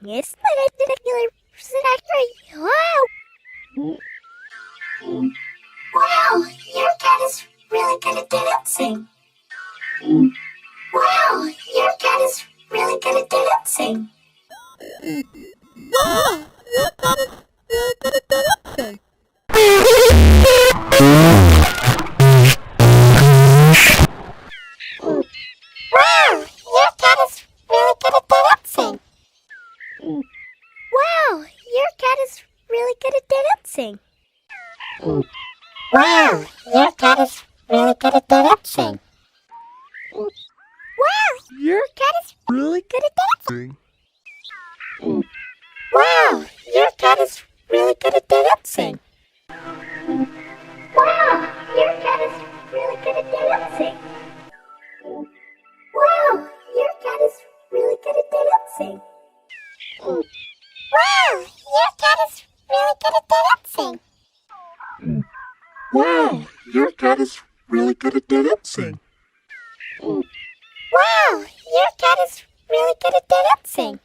Yes, but I didn't really actually. Wow! Wow, your cat is really good at dancing. Wow, your cat is really good at dancing. Wow! Your cat is really good at dancing. Wow, your cat is really good at dancing. Wow! Your cat is really good at dancing. Wow, your cat is really good at dancing. Wow! Your cat is really good at dancing. Wow, your cat is really good at dancing. Wow, your cat is really good at dancing. Wow, your cat is really good at dancing. Wow, your cat is really good at dancing. Wow, your cat is really good at dancing. Wow, your cat is really good at dancing.